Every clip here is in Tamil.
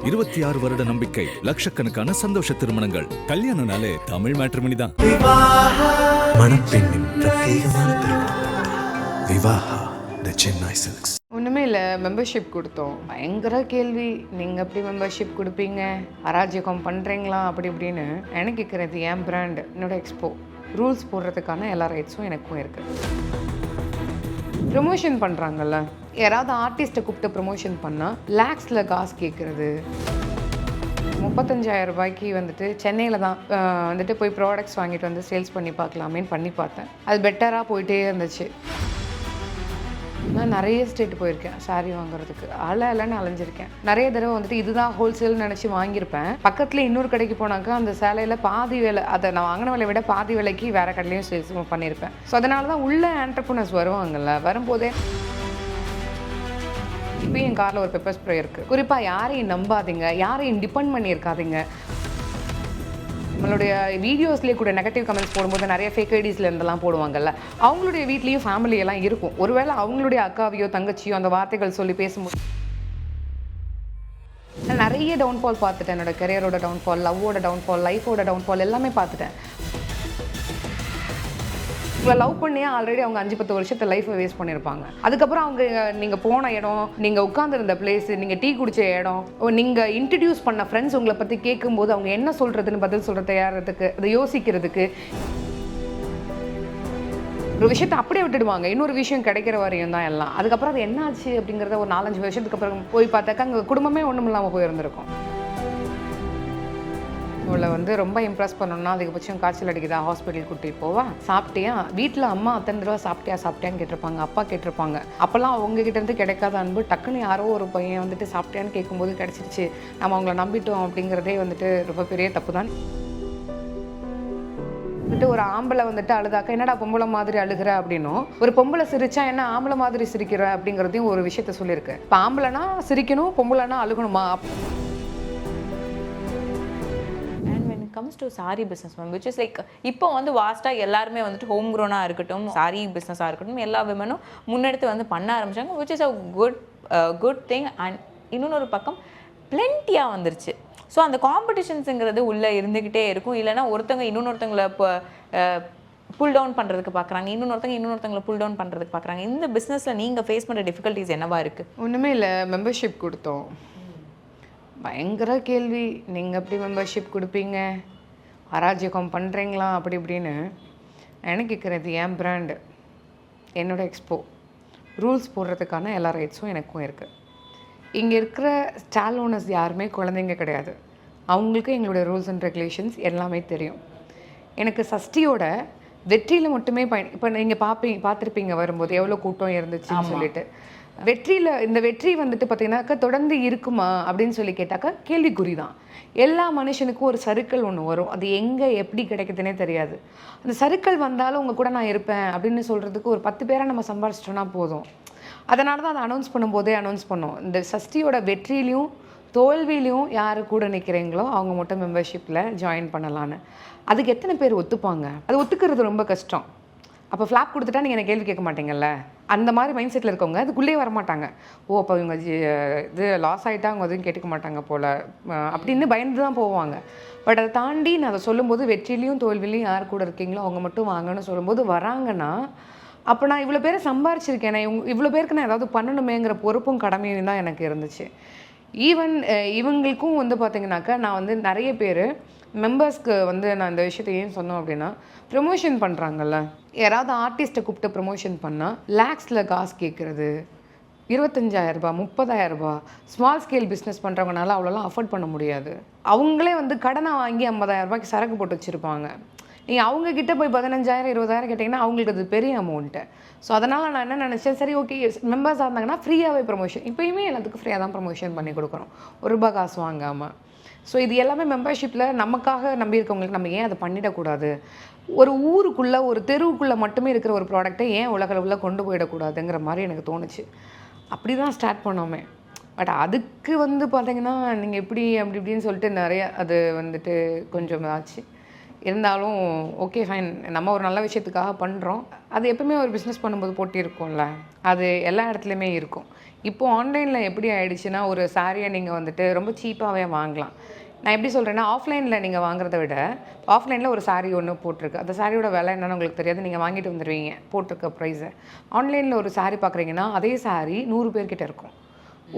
26 வருட நம்பிக்கை, லட்சக்கணக்கான சந்தோஷ திருமணங்கள். கல்யாணம்னாலே தமிழ் மேட்ரிமோனி தான். மணப்பெண்ணின் பிரத்யேகமான திருமணம் விவாஹா தி சென்னை சில்க்ஸ். ஒன்றுமே இல்லை, மெம்பர்ஷிப் கொடுத்தோம். பயங்கர கேள்வி, நீங்கள் எப்படி மெம்பர்ஷிப் கொடுப்பீங்க, அராஜகம் பண்ணுறீங்களா அப்படி இப்படின்னு. எனக்கு இருக்கிறது என் பிராண்ட், என்னோட எக்ஸ்போ. ரூல்ஸ் போடுறதுக்கான எல்லா ரைட்ஸும் எனக்கும் இருக்குது. ப்ரொமோஷன் பண்ணுறாங்கல்ல, யாராவது ஆர்டிஸ்ட்டை கூப்பிட்டு ப்ரொமோஷன் பண்ணால் லேக்ஸில் காசு கேட்குறது. 35,000 ரூபாய்க்கு வந்துட்டு சென்னையில் தான் வந்துட்டு போய் ப்ராடக்ட்ஸ் வாங்கிட்டு வந்து சேல்ஸ் பண்ணி பார்க்கலாமேன்னு பண்ணி பார்த்தேன். அது பெட்டராக போயிட்டே இருந்துச்சு. நான் நிறைய ஸ்டேட் போயிருக்கேன் சாரீ வாங்குறதுக்கு. இல்லைன்னு அலைஞ்சிருக்கேன். நிறைய தடவை வந்துட்டு இதுதான் ஹோல்சேல்னு நினச்சி வாங்கியிருப்பேன். பக்கத்தில் இன்னொரு கடைக்கு போனாக்கா அந்த சேலையில் பாதி விலை, அதை நான் வாங்கின விலையை விட பாதி விலைக்கு வேறு கடையிலையும் சேல்ஸ் பண்ணியிருப்பேன். ஸோ அதனால தான் உள்ள ஆண்டர்ப்ரனர்ஸ் வருவாங்கல்ல, வரும்போதே இப்போ என் காரில் ஒரு பெப்பர் ஸ்ப்ரே இருக்குது. குறிப்பாக யாரையும் நம்பாதீங்க, யாரையும் டிபெண்ட் பண்ணியிருக்காதீங்க. நம்மளுடைய வீடியோஸ்லேயே கூட நெகட்டிவ் கமெண்ட்ஸ் போடும்போது நிறைய ஃபேக் ஐடிஸில் இருந்தெல்லாம் போடுவாங்கல்ல, அவங்களுடைய வீட்லேயும் ஃபேமிலியெல்லாம் இருக்கும். ஒருவேளை அவங்களுடைய அக்காவையோ தங்கச்சியோ அந்த வார்த்தைகள் சொல்லி பேசும்போது நிறைய டவுன்ஃபால் பார்த்துட்டேன். என்னோட கெரியரோட டவுன்ஃபால், லவ்வோட டவுன்ஃபால், லைஃபோட டவுன்ஃபால் எல்லாமே பார்த்துட்டேன். இப்போ லவ் பண்ணியே ஆல்ரெடி அவங்க 5-10 வருஷத்தை லைஃப்பை வேஸ்ட் பண்ணியிருப்பாங்க. அதுக்கப்புறம் அவங்க நீங்கள் போன இடம், நீங்கள் உட்காந்துருந்த பிளேஸ், நீங்கள் டீ குடித்த இடம், நீங்கள் இன்ட்ரடியூஸ் பண்ண ஃப்ரெண்ட்ஸ் உங்களை பற்றி கேட்கும்போது அவங்க என்ன சொல்கிறதுன்னு பதில் சொல்கிற தயாரிறதுக்கு, அதை யோசிக்கிறதுக்கு ஒரு விஷயத்தை அப்படியே விட்டுடுவாங்க. இன்னொரு விஷயம் கிடைக்கிற வரையும் தான் எல்லாம். அதுக்கப்புறம் அது என்ன ஆச்சு அப்படிங்கிறத ஒரு 4-5 வருஷத்துக்கு அப்புறம் போய் பார்த்தாக்கா அங்கே குடும்பமே ஒன்றும் இல்லாமல் போயிருந்திருக்கும். இவளை வந்து ரொம்ப இம்ப்ரெஸ் பண்ணணும்னா அதிகபட்சம் காய்ச்சல் அடிக்குதா, ஹாஸ்பிட்டல் கூட்டிகிட்டு போவா. சாப்பிட்டியா, வீட்டில் அம்மா அத்தனை தடவை சாப்பிட்டியான்னு கேட்டிருப்பாங்க, அப்பா கேட்டிருப்பாங்க. அப்போல்லாம் அவங்ககிட்ட இருந்து கிடைக்காத அன்பு டக்குன்னு யாரோ ஒரு பையன் வந்துட்டு சாப்பிட்டியான்னு கேட்கும்போது கிடச்சிருச்சு, நம்ம அவங்கள நம்பிட்டோம் அப்படிங்கிறதே வந்துட்டு ரொம்ப பெரிய தப்பு தான். வந்துட்டு ஒரு ஆம்பளை வந்துட்டு அழுதாக்கா என்னடா பொம்பளை மாதிரி அழுகிற அப்படின்னும், ஒரு பொம்பளை சிரிச்சா என்ன ஆம்பளை மாதிரி சிரிக்கிற அப்படிங்கிறதையும் ஒரு விஷயத்த சொல்லியிருக்கு. இப்போ ஆம்பளைனா சிரிக்கணும், பொம்பளைனா அழுகணுமா? comes to saree business ma'am, which is like இப்போ வந்து வாஸ்ட்டாக எல்லாருமே வந்துட்டு ஹோம் க்ரோனாக இருக்கட்டும், சாரி பிஸ்னஸாக இருக்கட்டும், எல்லா விமனும் முன்னெடுத்து வந்து பண்ண ஆரம்பிச்சாங்க, which is a good thing. And இன்னொரு பக்கம் பிளென்ட்டியாக வந்துருச்சு. ஸோ அந்த காம்படிஷன்ஸுங்கிறது உள்ளே இருந்துக்கிட்டே இருக்கும். இல்லைனா ஒருத்தவங்க இன்னொருத்தவங்களை இப்போ புல் டவுன் பண்ணுறதுக்கு பார்க்குறாங்க, இன்னொருத்தவங்களை புல் டவுன் பண்ணுறதுக்கு பார்க்குறாங்க. இந்த பிஸ்னஸில் நீங்கள் ஃபேஸ் பண்ணுற டிஃபிகல்ட்டிஸ் என்னவா இருக்குது? ஒன்றுமே இல்லை, மெம்பர்ஷிப் கொடுத்தோம். பயங்கர கேள்வி, நீங்கள் எப்படி மெம்பர்ஷிப் கொடுப்பீங்க, அராஜகம் பண்ணுறீங்களா அப்படி இப்படின்னு. எனக்கு இருக்கிறது என் பிராண்டு, என்னோட எக்ஸ்போ. ரூல்ஸ் போடுறதுக்கான எல்லா ரைட்ஸும் எனக்கும் இருக்குது. இங்கே இருக்கிற ஸ்டால் ஓனர்ஸ் யாருமே குழந்தைங்க கிடையாது. அவங்களுக்கு எங்களுடைய ரூல்ஸ் அண்ட் ரெகுலேஷன்ஸ் எல்லாமே தெரியும். எனக்கு சஷ்டியோட வெற்றியில் மட்டுமே இப்போ நீங்கள் பார்த்துருப்பீங்க வரும்போது எவ்வளோ கூட்டம் இருந்துச்சுன்னு சொல்லிட்டு. வெற்றியில் இந்த வெற்றி வந்துட்டு பார்த்தீங்கன்னாக்கா தொடர்ந்து இருக்குமா அப்படின்னு சொல்லி கேட்டாக்கா கேள்விக்குறி தான். எல்லா மனுஷனுக்கும் ஒரு சர்க்கிள் ஒன்று வரும், அது எங்கே எப்படி கிடைக்குதுன்னே தெரியாது. அந்த சர்க்கிள் வந்தாலும் உங்கள் கூட நான் இருப்பேன் அப்படின்னு சொல்கிறதுக்கு ஒரு 10 பேரை நம்ம சம்பாரிச்சிட்டோன்னா போதும். அதனால தான் அதை அனௌன்ஸ் பண்ணும்போதே அனௌன்ஸ் பண்ணோம். இந்த சஷ்டியோட வெற்றிலையும் தோல்வியிலையும் யார் கூட நிற்கிறீங்களோ அவங்க மட்டும் மெம்பர்ஷிப்பில் ஜாயின் பண்ணலான்னு. அதுக்கு எத்தனை பேர் ஒத்துப்பாங்க? அது ஒத்துக்கிறது ரொம்ப கஷ்டம். அப்போ ஃப்ளாப் கொடுத்துட்டா நீங்கள் என்ன கேள்வி கேட்க மாட்டீங்கல்ல, அந்த மாதிரி மைண்ட் செட்டில் இருக்கவங்க அதுக்குள்ளேயே வரமாட்டாங்க. ஓ அப்போ இவங்க இது லாஸ் ஆகிட்டா அவங்க எதுவும் கேட்டுக்க மாட்டாங்க போல் அப்படின்னு பயந்து தான் போவாங்க. பட் அதை தாண்டி நான் அதை சொல்லும்போது வெற்றிலையும் தோல்விலையும் யார் கூட இருக்கீங்களோ அவங்க மட்டும் வாங்கன்னு சொல்லும்போது வராங்கன்னா, அப்போ நான் இவ்வளோ பேரை சம்பாரிச்சிருக்கேன், இவ்வளோ பேருக்கு நான் ஏதாவது பண்ணணுமேங்கிற பொறுப்பும் கடமையும் தான் எனக்கு இருந்துச்சு. ஈவன் இவங்களுக்கும் வந்து பார்த்திங்கனாக்கா நான் வந்து நிறைய பேர் மெம்பர்ஸ்க்கு வந்து நான் இந்த விஷயத்தை ஏன் சொன்னோம் அப்படின்னா, ப்ரொமோஷன் பண்ணுறாங்கல்ல, யாராவது ஆர்டிஸ்ட்டை கூப்பிட்டு ப்ரொமோஷன் பண்ணால் லேக்ஸில் காசு கேட்குறது. 25,000 ரூபா, 30,000 ரூபா. ஸ்மால் ஸ்கேல் பிஸ்னஸ் பண்ணுறவங்கனால அவ்வளோலாம் அஃபோர்ட் பண்ண முடியாது. அவங்களே வந்து கடனை வாங்கி 50,000 ரூபாய்க்கு சரக்கு போட்டு வச்சுருப்பாங்க. நீங்கள் அவங்கக்கிட்ட போய் 15,000 20,000 கேட்டிங்கன்னா அவங்களுக்கு அது பெரிய அமௌண்ட்டு. ஸோ அதனால் நான் என்ன நினச்சேன், சரி ஓகே மெம்பர்ஸாக இருந்தாங்கன்னா ஃப்ரீயாகவே ப்ரொமோஷன், இப்போயுமே எல்லாத்துக்கும் ஃப்ரீயாக தான் ப்ரொமோஷன் பண்ணி கொடுக்குறோம், ₹1 காசு வாங்காமல். ஸோ இது எல்லாமே மெம்பர்ஷிப்பில் நமக்காக நம்பியிருக்கவங்களுக்கு நம்ம ஏன் அதை பண்ணிடக்கூடாது? ஒரு ஊருக்குள்ளே ஒரு தெருவுக்குள்ளே மட்டுமே இருக்கிற ஒரு ப்ராடக்ட்டை ஏன் உலகளவில் கொண்டு போயிடக்கூடாதுங்கிற மாதிரி எனக்கு தோணுச்சு. அப்படி தான் ஸ்டார்ட் பண்ணோமே. பட் அதுக்கு வந்து பார்த்திங்கன்னா நீங்கள் எப்படி அப்படி இப்படின்னு சொல்லிட்டு நிறைய அது வந்துட்டு கொஞ்சம் ஆச்சு. இருந்தாலும் ஓகே ஃபைன், நம்ம ஒரு நல்ல விஷயத்துக்காக பண்ணுறோம். அது எப்பவுமே ஒரு பிஸ்னஸ் பண்ணும்போது போட்டி இருக்கும்ல, அது எல்லா இடத்துலையுமே இருக்கும். இப்போது ஆன்லைனில் எப்படி ஆயிடுச்சுன்னா ஒரு சாரியை நீங்கள் வந்துட்டு ரொம்ப சீப்பாகவே வாங்கலாம். நான் எப்படி சொல்கிறேன்னா, ஆஃப்லைனில் நீங்கள் வாங்குறத விட ஆஃப்லைனில் ஒரு சாரீ ஒன்று போட்டிருக்கு, அந்த சாரியோட விலை என்னன்னு உங்களுக்கு தெரியாது, நீங்கள் வாங்கிட்டு வந்துடுவீங்க போட்டிருக்க ப்ரைஸை. ஆன்லைனில் ஒரு சாரீ பார்க்குறீங்கன்னா அதே சாரீ 100 பேர்கிட்ட இருக்கும்.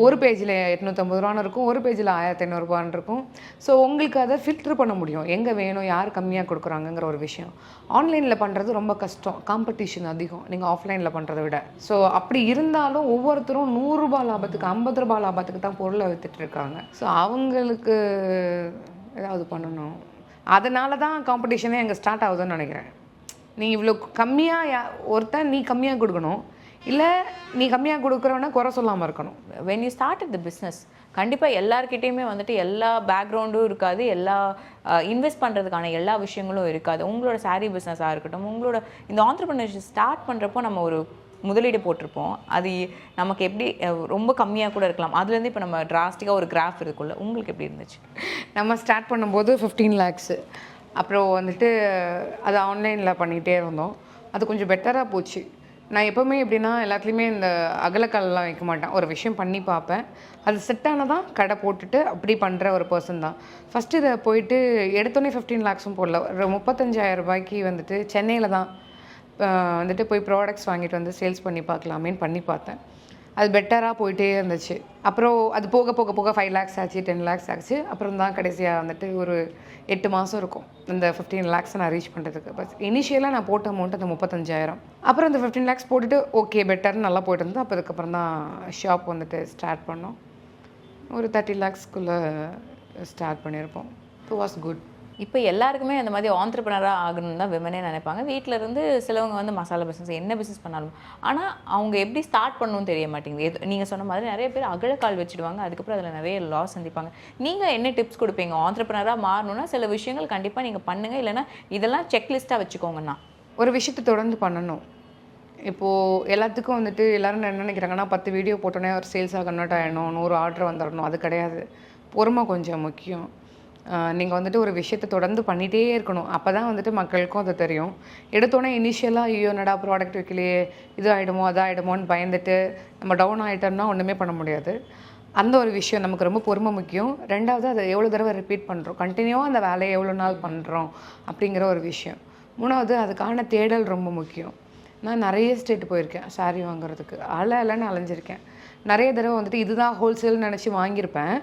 ஒரு பேஜில் 850 ரூபான்னு இருக்கும், ஒரு பேஜில் 1500 ரூபான்னு இருக்கும். ஸோ உங்களுக்கு அதை ஃபில்ட்ரு பண்ண முடியும், எங்கே வேணும், யார் கம்மியாக கொடுக்குறாங்கங்கிற ஒரு விஷயம். ஆன்லைனில் பண்ணுறது ரொம்ப கஷ்டம், காம்படிஷன் அதிகம் நீங்கள் ஆஃப்லைனில் பண்ணுறதை விட. ஸோ அப்படி இருந்தாலும் ஒவ்வொருத்தரும் 100 ரூபா லாபத்துக்கு 50 ரூபா லாபத்துக்கு தான் பொருளை விற்றுட்டு இருக்காங்க. ஸோ அவங்களுக்கு ஏதாவது பண்ணணும். அதனால தான் காம்படிஷனே எங்கே ஸ்டார்ட் ஆகுதுன்னு நினைக்கிறேன். நீ இவ்வளோ கம்மியாக ஒருத்தன் நீ கம்மியாக கொடுக்கணும், இல்லை நீ கம்மியாக கொடுக்குறவனா குறை சொல்லாமல் இருக்கணும். when you started the business கண்டிப்பாக எல்லாருக்கிட்டேயுமே வந்துட்டு எல்லா பேக்ரவுண்டும் இருக்காது, எல்லா இன்வெஸ்ட் பண்ணுறதுக்கான எல்லா விஷயங்களும் இருக்காது. உங்களோட சாரீ பிஸ்னஸாக இருக்கட்டும், உங்களோட இந்த ஆண்டர்ப்ரனர்ஷிப் ஸ்டார்ட் பண்ணுறப்போ நம்ம ஒரு முதலீடு போட்டிருப்போம், அது நமக்கு எப்படி ரொம்ப கம்மியாக கூட இருக்கலாம், அதுலேருந்து இப்போ நம்ம டிராஸ்டிக்காக ஒரு கிராஃப் இருக்குள்ள, உங்களுக்கு எப்படி இருந்துச்சு? நம்ம ஸ்டார்ட் பண்ணும்போது 15 lakhs, அப்புறம் வந்துட்டு அது ஆன்லைனில் பண்ணிகிட்டே இருந்தோம். அது கொஞ்சம் பெட்டராக போச்சு. நான் எப்போவுமே எப்படின்னா எல்லாத்துலேயுமே இந்த அகலக்கால்லாம் வைக்க மாட்டேன், ஒரு விஷயம் பண்ணி பார்ப்பேன், அது செட் ஆனதான் கடை போட்டுட்டு அப்படி பண்ணுற ஒரு பர்சன் தான். ஃபஸ்ட்டு இதை போயிட்டு எடுத்தோடனே 15 lakhs போடல, ஒரு 35,000 ரூபாய்க்கு வந்துட்டு சென்னையில் தான் வந்துட்டு போய் ப்ராடக்ட்ஸ் வாங்கிட்டு வந்து சேல்ஸ் பண்ணி பார்க்கலாமேன்னு பண்ணி பார்த்தேன். அது பெட்டராக போயிட்டே இருந்துச்சு. அப்புறம் அது போக போக போக 5 lakhs ஆச்சு, 10 lakhs ஆச்சு. அப்புறம் தான் கடைசியாக வந்துட்டு ஒரு 8 மாதம் இருக்கும் இந்த 15 lakhs நான் ரீச் பண்ணுறதுக்கு. பட் இனிஷியலாக நான் போட்ட அமௌண்ட் அந்த 35,000. அப்புறம் அந்த 15 lakhs போட்டுட்டு ஓகே பெட்டர்னு நல்லா போயிட்டு இருந்தது. அப்போ அதுக்கப்புறம் தான் ஷாப் வந்துட்டு ஸ்டார்ட் பண்ணோம். ஒரு 30 lakhsக்குள்ளே ஸ்டார்ட் பண்ணியிருப்போம். It was good. இப்போ எல்லாருக்குமே அந்த மாதிரி ஆண்டர்ப்ரனராக ஆகணும்னு தான் விமனே நினைப்பாங்க. வீட்டில் இருந்து சிலவங்க வந்து மசாலா பிஸ்னஸ் என்ன பிஸ்னஸ் பண்ணாலும், ஆனால் அவங்க எப்படி ஸ்டார்ட் பண்ணணும்னு தெரிய மாட்டேங்குது. நீங்கள் சொன்ன மாதிரி நிறைய பேர் அகலக்கால் வச்சுடுவாங்க, அதுக்கப்புறம் அதில் நிறைய லாஸ் சந்திப்பாங்க. நீங்கள் என்ன டிப்ஸ் கொடுப்பீங்க? ஆண்டர்ப்ரனராக மாறணும்னா சில விஷயங்கள் கண்டிப்பாக நீங்கள் பண்ணுங்கள், இல்லைனா இதெல்லாம் செக்லிஸ்ட்டாக வச்சுக்கோங்கண்ணா. ஒரு விஷயத்தை தொடர்ந்து பண்ணணும். இப்போது எல்லாத்துக்கும் வந்துட்டு எல்லோரும் என்ன நினைக்கிறாங்கன்னா 10 வீடியோ போட்டோன்னே ஒரு சேல்ஸாக கன்வெர்ட் ஆகிடணும், 100 ஆர்டர் வந்துடணும். அது கிடையாது. பொறுமை கொஞ்சம் முக்கியம். நீங்கள் வந்துட்டு ஒரு விஷயத்தை தொடர்ந்து பண்ணிகிட்டே இருக்கணும். அப்போ தான் வந்துட்டு மக்களுக்கும் அது தெரியும். எடுத்தோன்னே இனிஷியலாக ஐயோ என்னடா ப்ராடக்ட் வைக்கலையே, இது ஆகிடுமோ அதாகிடுமோன்னு பயந்துட்டு நம்ம டவுன் ஆகிட்டோம்னா ஒன்றுமே பண்ண முடியாது. அந்த ஒரு விஷயம் நமக்கு ரொம்ப பொறுமை முக்கியம். ரெண்டாவது அதை எவ்வளோ தடவை ரிப்பீட் பண்ணுறோம், கண்டினியூவாக அந்த வேலையை எவ்வளோ நாள் பண்ணுறோம் அப்படிங்கிற ஒரு விஷயம். மூணாவது அதுக்கான தேடல் ரொம்ப முக்கியம். நான் நிறைய ஸ்டேட் போயிருக்கேன் சாரீ வாங்குறதுக்கு, அலைன்னு அலைஞ்சிருக்கேன். நிறைய தடவை வந்துட்டு இதுதான் ஹோல்சேல்னு நினச்சி வாங்கியிருப்பேன்.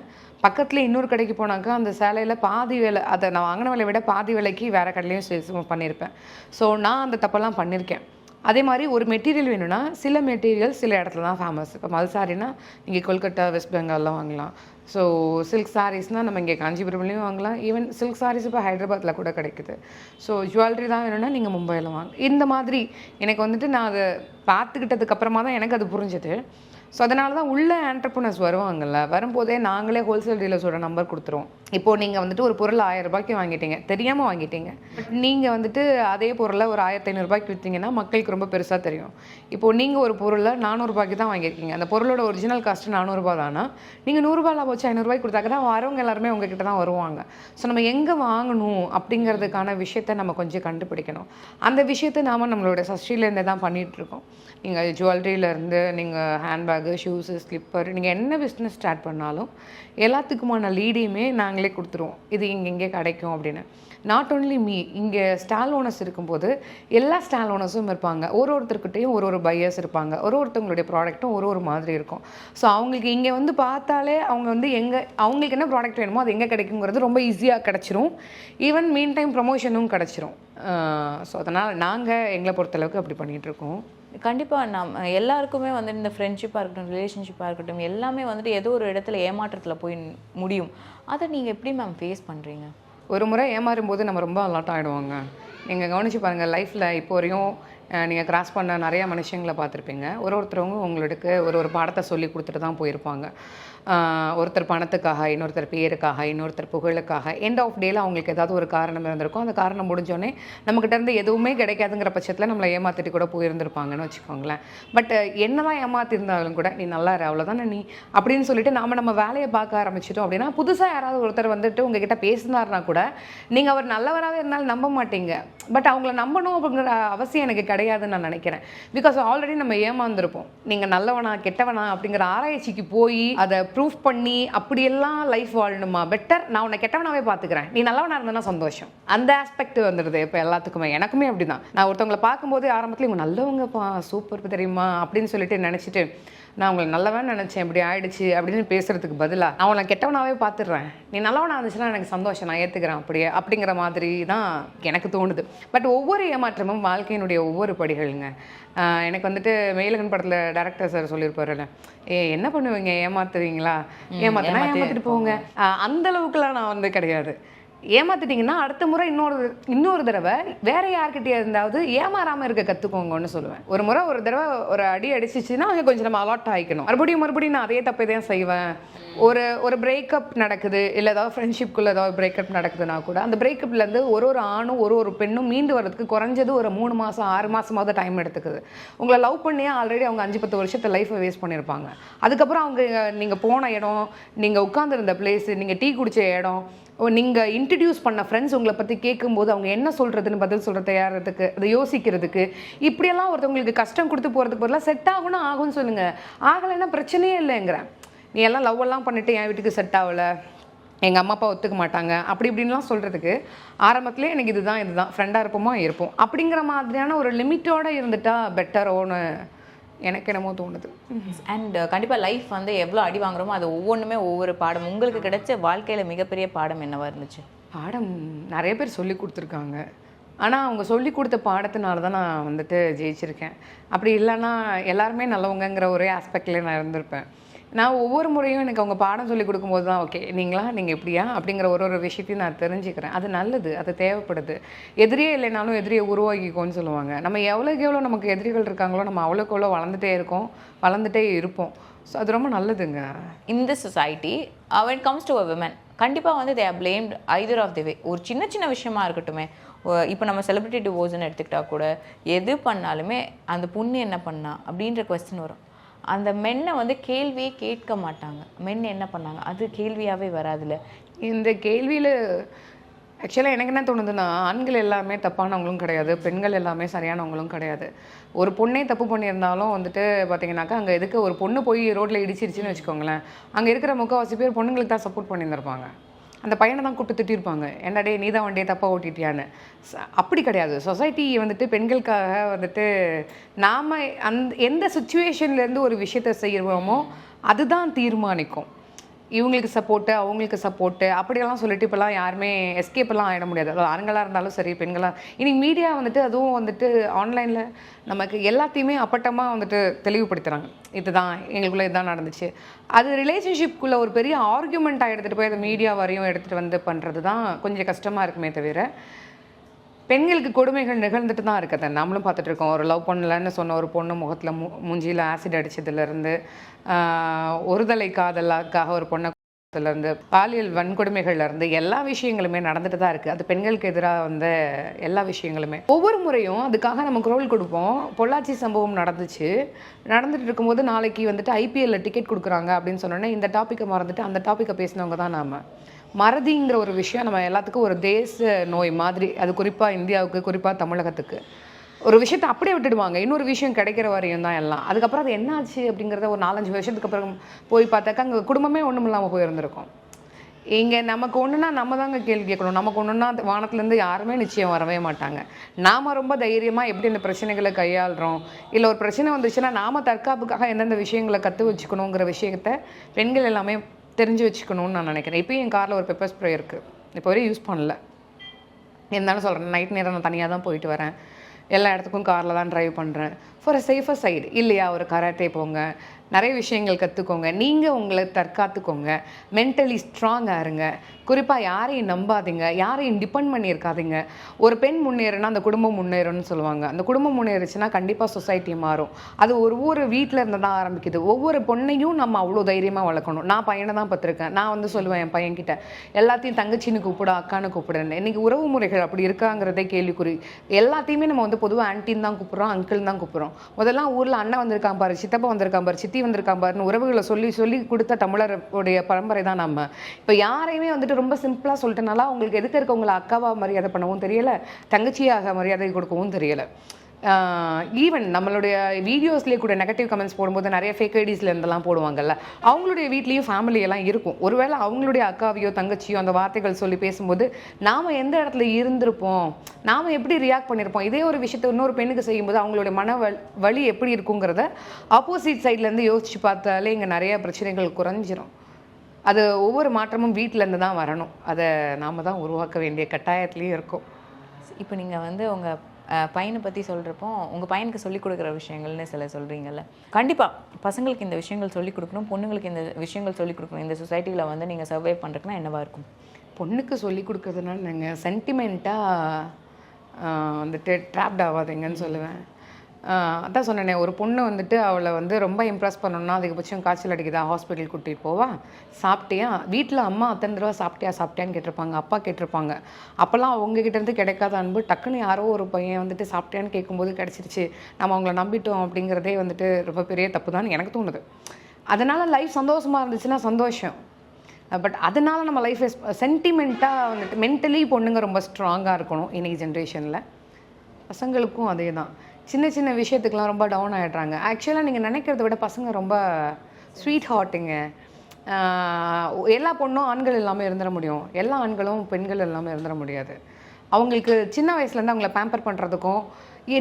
பக்கத்தில் இன்னொரு கடைக்கு போனாக்கா அந்த சேலையில் பாதி விலை, அதை நான் வாங்கின விலையை விட பாதி விலைக்கு வேறு கடையிலையும் சேல்ஸ் பண்ணியிருப்பேன். ஸோ நான் அந்த தப்பெல்லாம் பண்ணியிருக்கேன். அதே மாதிரி ஒரு மெட்டீரியல் வேணும்னா சில மெட்டீரியல் சில இடத்துல தான் ஃபேமஸ். இப்போ மல் சாரினா இங்கே கொல்கட்டா, வெஸ்ட் பெங்கால்லாம் வாங்கலாம். ஸோ சில்க் சாரீஸ்னால் நம்ம இங்கே காஞ்சிபுரம்லேயும் வாங்கலாம். ஈவன் சில்க் சாரீஸ் இப்போ ஹைதராபாத்தில் கூட கிடைக்குது. ஸோ ஜுவல்லரி தான் வேணும்னா நீங்கள் மும்பையில் வாங்க. இந்த மாதிரி எனக்கு வந்துட்டு நான் அதை பார்த்துக்கிட்டதுக்கப்புறமா தான் எனக்கு அது புரிஞ்சுது. ஸோ அதனால தான் உள்ள ஆண்டர்ப்ரனர்ஸ் வருவாங்கள்ல, வரும்போதே நாங்களே ஹோல்சேல் டீலர்ஸோட நம்பர் கொடுத்துருவோம். இப்போது நீங்கள் வந்துட்டு ஒரு பொருள் 1000 ரூபாய்க்கு வாங்கிட்டீங்க, தெரியாமல் வாங்கிட்டீங்க. பட் நீங்கள் வந்துட்டு அதே பொருளை ஒரு 1500 ரூபாய்க்கு விற்றீங்கன்னா மக்களுக்கு ரொம்ப பெருசாக தெரியும். இப்போது நீங்கள் ஒரு பொருளை 400 ரூபாய்க்கு தான் வாங்கியிருக்கீங்க, அந்த பொருளோட ஒரிஜினல் காஸ்ட்டு 400 ரூபா தானா, நீங்கள் 100 ரூபா லாபம் வச்சு 500 ரூபாய்க்கு கொடுத்தாக்க தான் வரவங்க எல்லாருமே உங்ககிட்ட தான் வருவாங்க. ஸோ நம்ம எங்கே வாங்கணும் அப்படிங்கிறதுக்கான விஷயத்தை நம்ம கொஞ்சம் கண்டுபிடிக்கணும். அந்த விஷயத்தை நாம் நம்மளோட சஷ்டிலேருந்தே தான் பண்ணிகிட்ருக்கோம். நீங்கள் ஜுவல்லரியிலேருந்து நீங்கள் ஹேண்ட்பேக்கு, ஷூஸு, ஸ்லிப்பர், நீங்கள் என்ன பிஸ்னஸ் ஸ்டார்ட் பண்ணாலும் எல்லாத்துக்குமான லீடையுமே நாங்களே கொடுத்துருவோம். இது இங்கே கிடைக்கும் அப்படின்னு. நாட் ஓன்லி மீ, இங்கே ஸ்டால் ஓனர்ஸ் இருக்கும்போது எல்லா ஸ்டால் ஓனர்ஸும் இருப்பாங்க. ஒருத்தர்கிட்டையும் ஒரு பையர்ஸ் இருப்பாங்க. ஒருத்தவங்களுடைய ப்ராடக்ட்டும் ஒரு மாதிரி இருக்கும். ஸோ அவங்களுக்கு இங்கே வந்து பார்த்தாலே அவங்க வந்து அவங்களுக்கு என்ன ப்ராடக்ட் வேணுமோ அது எங்கே கிடைக்குங்கிறது ரொம்ப ஈஸியாக கிடச்சிரும். ஈவன் மீன் டைம் ப்ரொமோஷனும் கிடச்சிரும். ஸோ அதனால் நாங்கள் எங்களை பொறுத்தளவுக்கு அப்படி பண்ணிகிட்ருக்கோம். கண்டிப்பாக நம்ம எல்லாருக்குமே வந்து இந்த ஃப்ரெண்ட்ஷிப்பாக இருக்கட்டும், ரிலேஷன்ஷிப்பாக இருக்கட்டும், எல்லாமே வந்துட்டு ஏதோ ஒரு இடத்துல ஏமாற்றத்தில் போய் முடியும். அதை நீங்கள் எப்படி மேம் ஃபேஸ் பண்ணுறீங்க? ஒரு முறை ஏமாறும்போது நம்ம ரொம்ப அலர்ட் ஆகிடுவாங்க. நீங்கள் கவனித்து பாருங்கள், லைஃப்பில் இப்போ வரையும் நீங்கள் கிராஸ் பண்ண நிறையா மனுஷங்களை பார்த்துருப்பீங்க. ஒருத்தரவங்க உங்களுக்கு ஒரு பாடத்தை சொல்லி கொடுத்துட்டு தான் போயிருப்பாங்க. ஒருத்தர் பணத்துக்காக, இன்னொருத்தர் பேருக்காக, இன்னொருத்தர் புகழுக்காக, எண்ட் ஆஃப் டேல அவங்களுக்கு ஏதாவது ஒரு காரணம் இருந்திருக்கும். அந்த காரணம் முடிஞ்சோடனே நம்மக்கிட்ட இருந்து எதுவுமே கிடைக்காதுங்கிற பட்சத்தில் நம்மளை ஏமாற்றிட்டு கூட போயிருந்திருப்பாங்கன்னு வச்சுக்கோங்களேன். பட் என்ன தான் ஏமாற்றிருந்தாலும் கூட நீ நல்லா இரு அவ்வளோதானே நீ அப்படின்னு சொல்லிட்டு நம்ம வேலையை பார்க்க ஆரம்பிச்சிட்டோம் அப்படின்னா, புதுசாக யாராவது ஒருத்தர் வந்துட்டு உங்ககிட்ட பேசினார்னா கூட நீங்கள் அவர் நல்லவராகவே இருந்தாலும் நம்ப மாட்டீங்க. பட் அவங்கள நம்பணும் அப்படிங்கிற அவசியம் எனக்கு கிடையாதுன்னு நான் நினைக்கிறேன். பிகாஸ் ஆல்ரெடி நம்ம ஏமாந்துருப்போம். நீங்கள் நல்லவனா கெட்டவனா அப்படிங்கிற ஆராய்ச்சிக்கு போய் அதை ப்ரூஃப் பண்ணி அப்படியெல்லாம் லைஃப் வாழணுமா? பெட்டர் நான் உன்னை கெட்டவனாவே பார்த்துக்கிறேன், நீ நல்லவனா இருந்தனா சந்தோஷம். அந்த ஆஸ்பெக்ட் வந்துடுது இப்போ எல்லாத்துக்குமே. எனக்குமே அப்படிதான். நான் ஒருத்தவங்களை பார்க்கும்போது ஆரம்பத்தில் இவங்க நல்லவங்கப்பா சூப்பர் தெரியுமா அப்படின்னு சொல்லிட்டு நினச்சிட்டு நான் உங்களை நல்லவன் நினச்சேன் இப்படி ஆயிடுச்சு அப்படின்னு பேசுகிறதுக்கு பதிலாக நான் உன்னை கெட்டவனாவே பார்த்துடுறேன், நீ நல்லவனாக இருந்துச்சுன்னா எனக்கு சந்தோஷம், நான் ஏற்றுக்கிறேன் அப்படியே அப்படிங்கிற மாதிரி தான் எனக்கு தோணுது. பட் ஒவ்வொரு ஏமாற்றமும் வாழ்க்கையினுடைய ஒவ்வொரு படிகளுங்க. எனக்கு வந்துட்டு மேலகன் படத்தில் டேரக்டர் சார் சொல்லியிருப்பாருல்ல, என்ன பண்ணுவீங்க ஏமாத்துவீங்களா, ஏமாத்திட்டு போங்க. அந்த அளவுக்குலாம் நான் வந்து கிடையாது. ஏமாத்திட்டீங்கன்னா அடுத்த முறை இன்னொரு தடவை வேற யார்கிட்டயே இருந்தாவது ஏமாறாமல் இருக்க கற்றுக்கோங்கன்னு சொல்லுவேன். ஒரு முறை ஒரு தடவை ஒரு அடி அடிச்சிச்சுன்னா அவங்க கொஞ்சம் நம்ம அலாட் ஆகிக்கணும். மறுபடியும் நான் அதே தப்பை தான் செய்வேன். ஒரு பிரேக்கப் நடக்குது, இல்லை ஏதாவது ஃப்ரெண்ட்ஷிப்குள்ளே ஏதாவது பிரேக்கப் நடக்குதுன்னா கூட அந்த பிரேக்கப்லேருந்து ஒரு ஆணும் ஒரு பெண்ணும் மீண்டு வரதுக்கு குறைஞ்சது ஒரு 3 மாதம் 6 மாதமாவது டைம் எடுத்துக்குது. உங்களை லவ் பண்ணியே ஆல்ரெடி அவங்க 5-10 வருஷத்தை லைஃப்பை வேஸ்ட் பண்ணியிருப்பாங்க. அதுக்கப்புறம் அவங்க நீங்கள் போன இடம், நீங்கள் உட்காந்துருந்த பிளேஸு, நீங்கள் டீ குடித்த இடம், நீங்கள் இன்ட்ரடியூஸ் பண்ண ஃப்ரெண்ட்ஸ் உங்களை பற்றி கேட்கும்போது அவங்க என்ன சொல்கிறதுன்னு பதில் சொல்கிற தயாரிறதுக்கு, அதை யோசிக்கிறதுக்கு, இப்படியெல்லாம் ஒருத்தவங்களுக்கு கஷ்டம் கொடுத்து போகிறதுக்கு பதிலாக செட் ஆகும்னு சொல்லுங்கள். ஆகலைன்னா பிரச்சனையே இல்லைங்கிறேன். நீ எல்லாம் லவ் எல்லாம் பண்ணிவிட்டு என் வீட்டுக்கு செட் ஆகலை, எங்கள் அம்மா அப்பா ஒத்துக்க மாட்டாங்க அப்படி இப்படின்லாம் சொல்கிறதுக்கு ஆரம்பத்துலேயே எனக்கு இதுதான் ஃப்ரெண்டாக இருப்போம் அப்படிங்கிற மாதிரியான ஒரு லிமிட்டோடு இருந்துட்டா பெட்டரோன்னு எனக்கு என்னமோ தோணுது. அண்ட் கண்டிப்பாக லைஃப் வந்து எவ்வளோ அடி வாங்குறோமோ அது ஒவ்வொன்றுமே ஒவ்வொரு பாடம். உங்களுக்கு கிடைச்ச வாழ்க்கையில் மிகப்பெரிய பாடம் என்னவா இருந்துச்சு? பாடம் நிறைய பேர் சொல்லி கொடுத்துருக்காங்க. ஆனால் அவங்க சொல்லி கொடுத்த பாடத்தினால தான் நான் வந்துட்டு ஜெயிச்சிருக்கேன். அப்படி இல்லைன்னா எல்லாருமே நல்லவங்கிற ஒரே ஆஸ்பெக்ட்லேயே நான் இருந்திருப்பேன். நான் ஒவ்வொரு முறையும் எனக்கு அவங்க பாடம் சொல்லி கொடுக்கும்போது தான் ஓகே நீங்கள் இப்படியா அப்படிங்கிற ஒரு விஷயத்தையும் நான் தெரிஞ்சுக்கிறேன். அது நல்லது, அது தேவைப்படுது. எதிரியே இல்லைனாலும் எதிரியை உருவாக்கிக்கோன்னு சொல்லுவாங்க. நம்ம எவ்வளோக்கு எவ்வளோ நமக்கு எதிரிகள் இருக்காங்களோ நம்ம அவ்வளோக்கு எவ்வளோ வளர்ந்துட்டே இருப்போம். ஸோ அது ரொம்ப நல்லதுங்க. இந்த society when it comes to a women கண்டிப்பாக வந்து they are blamed either of the way. ஒரு சின்ன விஷயமா இருக்கட்டுமே, இப்போ நம்ம செலிபிரிட்டி டிவோர்ஸ்ன்னு எடுத்துக்கிட்டா கூட எது பண்ணாலுமே அந்த பொண்ணு என்ன பண்ணா அப்படின்ற கொஸ்டின் வரும். அந்த மென்னை வந்து கேள்வியே கேட்க மாட்டாங்க. மென் என்ன பண்ணாங்க அது கேள்வியாகவே வராதுல்ல. இந்த கேள்வியில் ஆக்சுவலாக எனக்கு என்ன தோணுதுன்னா, ஆண்கள் எல்லாமே தப்பானவங்களும் கிடையாது, பெண்கள் எல்லாமே சரியானவங்களும் கிடையாது. ஒரு பொண்ணே தப்பு பண்ணியிருந்தாலும் வந்துட்டு பார்த்தீங்கன்னாக்கா அங்கே எதுக்கு ஒரு பொண்ணு போய் ரோட்டில் இடிச்சிருச்சுன்னு வச்சுக்கோங்களேன், அங்கே இருக்கிற முக்கால்வாசி பேர் பொண்ணுங்களுக்கு தான் சப்போர்ட் பண்ணியிருந்திருப்பாங்க. அந்த பையனை தான் கூப்பிட்டு திட்டிருப்பாங்க, என்னடே நீ தான் வண்டியை தப்பாக ஓட்டிட்டியான்னு. அப்படி கிடையாது. சொசைட்டி வந்துட்டு பெண்களுக்காக வந்துட்டு நாம் எந்த சுச்சுவேஷன்லேருந்து ஒரு விஷயத்தை செய்கிறோமோ அதுதான் தீர்மானிக்கும். இவங்களுக்கு சப்போர்ட்டு அவங்களுக்கு சப்போர்ட்டு அப்படியெல்லாம் சொல்லிட்டு இப்போல்லாம் யாருமே எஸ்கேப்பெல்லாம் ஆகிட முடியாது. அதாவது ஆண்களாக இருந்தாலும் சரி பெண்களாக. இன்றைக்கி மீடியா வந்துட்டு அதுவும் வந்துட்டு ஆன்லைனில் நமக்கு எல்லாத்தையுமே அப்பட்டமாக வந்துட்டு தெளிவுபடுத்துகிறாங்க. இதுதான் எங்களுக்குள்ளே இதுதான் நடந்துச்சு. அது ரிலேஷன்ஷிப்குள்ளே ஒரு பெரிய ஆர்கியூமெண்ட்டாக எடுத்துகிட்டு போய் அதை மீடியா வரையும் எடுத்துகிட்டு வந்து பண்ணுறது தான் கொஞ்சம் கஷ்டமாக இருக்குமே தவிர, பெண்களுக்கு கொடுமைகள் நிகழ்ந்துட்டு தான் இருக்குது. நம்மளும் பார்த்துட்டு இருக்கோம். ஒரு லவ் பண்ணலன்னு சொன்ன ஒரு பொண்ணு முகத்தில் மூஞ்சியில் ஆசிட் அடித்ததுலேருந்து, ஒருதலை காதலாக்காக ஒரு பொண்ணுலேருந்து, பாலியல் வன்கொடுமைகள்லேருந்து எல்லா விஷயங்களுமே நடந்துட்டு தான் இருக்குது. அது பெண்களுக்கு எதிராக வந்த எல்லா விஷயங்களுமே. ஒவ்வொரு முறையும் அதுக்காக நம்ம குரல் கொடுப்போம். பொள்ளாச்சி சம்பவம் நடந்துட்டு இருக்கும்போது நாளைக்கு வந்துட்டு ஐபிஎல்ல டிக்கெட் கொடுக்குறாங்க அப்படின்னு சொன்னோன்னே இந்த டாப்பிக்கை மறந்துட்டு அந்த டாப்பிக்கை பேசினவங்க தான் நாம். மறதிங்கிற ஒரு விஷயம் நம்ம எல்லாத்துக்கும் ஒரு தேச நோய் மாதிரி. அது குறிப்பாக இந்தியாவுக்கு, குறிப்பாக தமிழகத்துக்கு ஒரு விஷயத்தை அப்படியே விட்டுடுவாங்க. இன்னொரு விஷயம் கிடைக்கிற வரையும் தான் எல்லாம். அதுக்கப்புறம் அது என்னாச்சு அப்படிங்கிறத ஒரு 4-5 வருஷத்துக்கு அப்புறம் போய் பார்த்தாக்கா அங்கே குடும்பமே ஒன்றும் இல்லாமல் போயிருந்திருக்கும். இங்கே நமக்கு ஒன்றுனா நம்ம தாங்க கேள்வி கேட்கணும். நமக்கு ஒன்றுனா வானத்துலேருந்து யாருமே நிச்சயம் வரவே மாட்டாங்க. நாம் ரொம்ப தைரியமாக எப்படி இந்த பிரச்சனைகளை கையாளுறோம், இல்லை ஒரு பிரச்சனை வந்துச்சுன்னா நாம் தற்காப்புக்காக எந்தெந்த விஷயங்களை கற்று வச்சுக்கணுங்கிற விஷயத்தை பெண்கள் எல்லாமே தெரிஞ்சு வச்சுக்கணும்னு நான் நினைக்கிறேன். இப்போயும் என் காரில் ஒரு பெப்பர் ஸ்ப்ரே இருக்குது. இப்போ வரையும் யூஸ் பண்ணல. இருந்தாலும் சொல்கிறேன், நைட் நேரம் நான் தனியாக தான் போயிட்டு வரேன். எல்லா இடத்துக்கும் காரில் தான் ட்ரைவ் பண்ணுறேன். ஃபார் அ சேஃபர் சைடு இல்லையா. ஒரு கராட்டே போங்க, நிறைய விஷயங்கள் கற்றுக்கோங்க, நீங்கள் உங்களை தற்காத்துக்கோங்க, மென்டலி ஸ்ட்ராங்காக இருங்க. குறிப்பாக யாரையும் நம்பாதீங்க, யாரையும் டிபெண்ட் பண்ணியிருக்காதீங்க. ஒரு பெண் முன்னேறுனா அந்த குடும்பம் முன்னேறும்னு சொல்லுவாங்க. அந்த குடும்பம் முன்னேறுச்சுன்னா கண்டிப்பாக சொசைட்டி மாறும். அது ஒவ்வொரு வீட்டில் இருந்து தான் ஆரம்பிக்குது. ஒவ்வொரு பொண்ணையும் நம்ம அவ்வளோ தைரியமாக வளர்க்கணும். நான் பையனை தான் பார்த்துருக்கேன். நான் வந்து சொல்லுவேன் என் பையன்கிட்ட, எல்லாத்தையும் தங்கச்சின்னு கூப்பிட, அக்கான்னு கூப்பிடுறேன். இன்றைக்கி உறவு முறைகள் அப்படி இருக்காங்கிறதே கேள்விக்குறி. எல்லாத்தையுமே நம்ம வந்து பொதுவாக ஆன்ட்டின்னு தான் கூப்பிட்றோம், அங்கிள் தான் கூப்பிட்றோம். முதல்லாம் ஊரில் அண்ணன் வந்திருக்கான் பாரு, சித்தப்பா வந்திருக்கான் பாரு, சித்தி வந்திருக்கான் பாருன்னு உறவுகளை சொல்லி சொல்லி கொடுத்த தமிழருடைய பரம்பரை தான் நம்ம. இப்போ யாரையுமே வந்துட்டு ரொம்ப சிம்பிளாக சொல்லிட்டனால அவங்களுக்கு எதுக்கு இருக்கவங்களை அக்காவாக மரியாதை பண்ணவும் தெரியலை, தங்கச்சியாக மரியாதை கொடுக்கவும் தெரியலை. ஈவன் நம்மளுடைய வீடியோஸ்லேயே கூட நெகட்டிவ் கமெண்ட்ஸ் போடும்போது நிறைய ஃபேக் ஐடிஸ்ல இருந்தெல்லாம் போடுவாங்கல்ல, அவங்களுடைய வீட்லேயும் ஃபேமிலியெல்லாம் இருக்கும். ஒருவேளை அவங்களுடைய அக்காவையோ தங்கச்சியோ அந்த வார்த்தைகள் சொல்லி பேசும்போது நாம் எந்த இடத்துல இருந்திருப்போம், நாம் எப்படி ரியாக்ட் பண்ணியிருப்போம், இதே ஒரு விஷயத்தை இன்னொரு பெண்ணுக்கு செய்யும்போது அவங்களுடைய வலி எப்படி இருக்குங்கிறத ஆப்போசிட் சைட்லேருந்து யோசிச்சு பார்த்தாலே இங்கே நிறைய பிரச்சனைகள் குறைஞ்சிரும். அது ஒவ்வொரு மாற்றமும் வீட்டிலேருந்து தான் வரணும். அதை நாம் தான் உருவாக்க வேண்டிய கட்டாயத்துலேயும் இருக்கும். இப்போ நீங்கள் வந்து உங்கள் பையனை பற்றி சொல்கிறப்போ உங்கள் பையனுக்கு சொல்லிக் கொடுக்குற விஷயங்கள்னு சில சொல்கிறீங்கல்ல, கண்டிப்பாக பசங்களுக்கு இந்த விஷயங்கள் சொல்லிக் கொடுக்கணும், பொண்ணுங்களுக்கு இந்த விஷயங்கள் சொல்லிக் கொடுக்கணும். இந்த சொசைட்டியில் வந்து நீங்கள் சர்வை பண்ணுறதுக்குன்னா என்னவாக இருக்கும்? பொண்ணுக்கு சொல்லிக் கொடுக்குறதுனால நாங்கள் சென்டிமெண்ட்டாக வந்துட்டு ட்ராப்ட் ஆகாதீங்கன்னு சொல்லுவேன். அதான் சொன்னேனே, ஒரு பொண்ணு வந்துட்டு அவளை வந்து ரொம்ப இம்ப்ரெஸ் பண்ணணும்னா அதிகபட்சம் காய்ச்சல் அடிக்குதா ஹாஸ்பிட்டல் கூட்டிகிட்டு போவா, சாப்பிட்டியா, வீட்டில் அம்மா அத்தனை தடவை சாப்பிட்டியான்னு கேட்டிருப்பாங்க, அப்பா கேட்டிருப்பாங்க. அப்போல்லாம் அவங்ககிட்டேருந்து கிடைக்காத அன்பு டக்குன்னு யாரோ ஒரு பையன் வந்துட்டு சாப்பிட்டியான்னு கேட்கும்போது கிடச்சிருச்சு, நம்ம அவங்கள நம்பிட்டோம் அப்படிங்கிறதே வந்துட்டு ரொம்ப பெரிய தப்பு தான் எனக்கு தோணுது. அதனால் லைஃப் சந்தோஷமாக இருந்துச்சுன்னா சந்தோஷம். பட் அதனால் நம்ம லைஃப் சென்டிமெண்ட்டாக வந்துட்டு மென்டலி பொண்ணுங்க ரொம்ப ஸ்ட்ராங்காக இருக்கணும் இன்றைக்கி ஜென்ரேஷனில். பசங்களுக்கும் அதே தான். சின்ன சின்ன விஷயத்துக்கெலாம் ரொம்ப டவுன் ஆகிடுறாங்க. ஆக்சுவலாக நீங்கள் நினைக்கிறத விட பசங்க ரொம்ப ஸ்வீட் ஹார்ட்டுங்க. எல்லா பொண்ணும் ஆண்கள் எல்லாமே இருந்துட முடியும், எல்லா ஆண்களும் பெண்கள் எல்லாமே இருந்துட முடியாது. அவங்களுக்கு சின்ன வயசுலேருந்து அவங்கள பேம்பர் பண்ணுறதுக்கும்,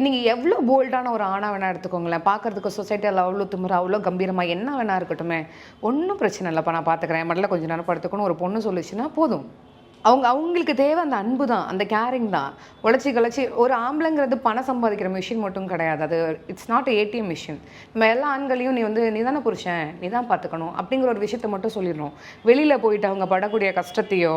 நீங்கள் எவ்வளோ போல்டான ஒரு ஆணாக வேணால் எடுத்துக்கோங்களேன், பார்க்குறதுக்கு சொசைட்டியில் அவ்வளோ திமிரா அவ்வளோ கம்பீரமாக என்ன வேணா இருக்கட்டுமே, ஒன்றும் பிரச்சனை இல்லைப்பா நான் பார்த்துக்கிறேன், மட்டும் கொஞ்சம் நேரம் படுத்துக்கணும் ஒரு பொண்ணு சொல்லிச்சுன்னா போதும். அவங்களுக்கு தேவை அந்த அன்பு தான், அந்த கேரிங் தான். உழைச்சி கழிச்சி ஒரு ஆம்பளைங்கிறது பணம் சம்பாதிக்கிற மிஷின் மட்டும் கிடையாது. அது இட்ஸ் நாட் ஏடிஎம் மிஷின். நம்ம எல்லா ஆண்களையும் நீ தானே புருஷன், நீ தான் பார்த்துக்கணும் அப்படிங்கிற ஒரு விஷயத்தை மட்டும் சொல்லிடணும். வெளியில் போயிட்டு அவங்க படக்கூடிய கஷ்டத்தையோ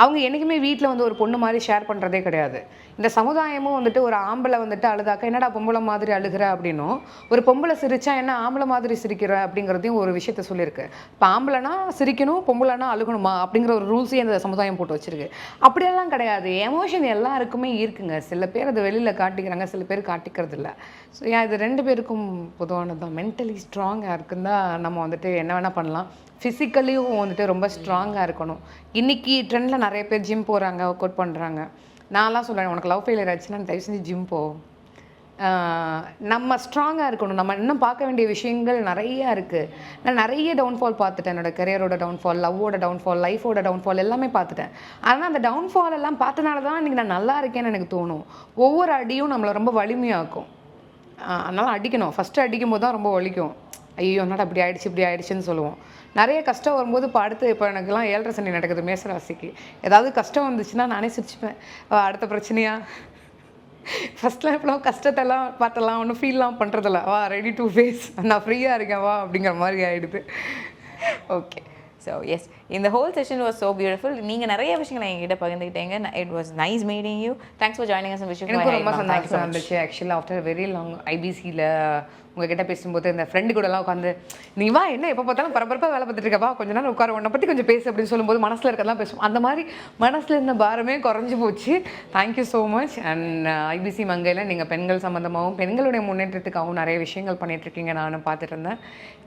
அவங்க என்றைக்குமே வீட்டில் வந்து ஒரு பொண்ணு மாதிரி ஷேர் பண்ணுறதே கிடையாது. இந்த சமுதாயமும் வந்துட்டு ஒரு ஆம்பளை வந்துட்டு அழுதாக்கா என்னடா பொம்பளை மாதிரி அழுகிற அப்படின்னும், ஒரு பொம்பளை சிரிச்சா என்ன ஆம்பளை மாதிரி சிரிக்கிற அப்படிங்கிறதையும் ஒரு விஷயத்த சொல்லியிருக்கு. இப்போ ஆம்பளைனா சிரிக்கணும், பொம்பளைனா அழுகணுமா அப்படிங்கிற ஒரு ரூல்ஸையும் அந்த சமுதாயம் போட்டு வச்சிருக்கு. அப்படியெல்லாம் கிடையாது. எமோஷன் எல்லாருக்குமே இருக்குங்க. சில பேர் அதை வெளியில் காட்டிக்கிறாங்க, சில பேர் காட்டிக்கிறது இல்லை. ஸோ இது ரெண்டு பேருக்கும் பொதுவானது தான். மென்டலி ஸ்ட்ராங்காக இருக்குன்னா நம்ம வந்துட்டு என்ன வேணால் பண்ணலாம். ஃபிசிக்கலியும் வந்துட்டு ரொம்ப ஸ்ட்ராங்காக இருக்கணும். இன்றைக்கி ட்ரெண்டில் நிறைய பேர் ஜிம் போகிறாங்க, ஒர்க் அவுட் பண்ணுறாங்க. நான்லாம் சொல்கிறேன், உனக்கு லவ் ஃபெயிலியர் ஆச்சுன்னா தயவு செஞ்சு ஜிம் போ. நம்ம ஸ்ட்ராங்காக இருக்கணும். நம்ம இன்னும் பார்க்க வேண்டிய விஷயங்கள் நிறையா இருக்குது. நான் நிறைய டவுன்ஃபால் பார்த்துட்டேன். என்னோடய கரியரோட டவுன்ஃபால், லவ்வோட டவுன்ஃபால், லைஃபோட டவுன்ஃபால் எல்லாமே பார்த்துட்டேன். ஆனால் அந்த டவுன்ஃபால் எல்லாம் பார்த்தனால தான் இன்றைக்கி நான் நல்லா இருக்கேன்னு எனக்கு தோணும். ஒவ்வொரு அடியும் நம்மளை ரொம்ப வலிமையாக்கும். அதனால் அடிக்கணும். ஃபஸ்ட்டு அடிக்கும் போது தான் ரொம்ப வலிக்கும். ஐயோ என்னடா இப்படி ஆயிடுச்சுன்னு சொல்லுவோம். நிறைய கஷ்டம் வரும்போது இப்போ எனக்குலாம் 7.5 சனி நடக்குது மேசராசிக்கு. ஏதாவது கஷ்டம் வந்துச்சுன்னா நானே சிரிச்சுப்பேன். அடுத்த பிரச்சனையா, ஃபஸ்ட்லாம் இப்போலாம் கஷ்டத்தெல்லாம் பார்த்தலாம் ஒன்றும் ஃபீல்லாம் பண்ணுறதில்ல. வா ரெடி டு ஃபேஸ், நான் ஃப்ரீயாக இருக்கேன் வா அப்படிங்கிற மாதிரி ஆகிடுது. ஓகே, ஸோ எஸ், இந்த whole session was so beautiful. நீங்கள் நிறைய விஷயங்களை என்கிட்ட பகிர்ந்துக்கிட்டீங்க. It was nice meeting you. Thanks for joining us. எனக்கு ரொம்ப சந்தோஷம் இருந்துச்சு. ஆக்சுவலாக ஆஃப்டர் வெரி லாங் ஐபிசியில் உங்ககிட்ட பேசும்போது இந்த ஃப்ரெண்டு கூடலாம் உட்காந்து நீ வா என்ன எப்போ பார்த்தாலும் பரபரப்பாக வேலை பார்த்துட்டு இருக்கவா, கொஞ்ச நேரம் உட்கார, உன்னை பற்றி கொஞ்சம் பேசு அப்படின்னு சொல்லும்போது மனசில் இருக்கிறதெல்லாம் பேசுவோம். அந்த மாதிரி மனசில் இருந்த பாரமே குறைஞ்சி போச்சு. Thank you so much. And IBC மங்கையில் நீங்கள் பெண்கள் சம்மந்தமாகவும் பெண்களுடைய முன்னேற்றத்துக்காகவும் நிறைய விஷயங்கள் பண்ணிகிட்ருக்கீங்க. நானும் பார்த்துட்டு இருந்தேன்.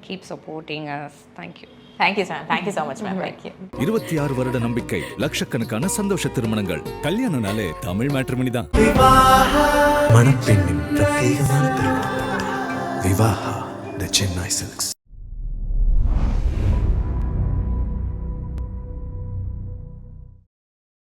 Keep supporting us. Thank you. Thank you sir. Thank you so much ma'am. Thank you. 26 வருட நம்பிக்கை, லட்சக்கணக்கான சந்தோஷ திருமணங்கள். கல்யாணம்னாலே தமிழ் மேட்ரிமோனி தான். மணப்பெண்ணின் பிரத்யேகமான திருமணம் விவாஹா தி சென்னை சில்க்ஸ்.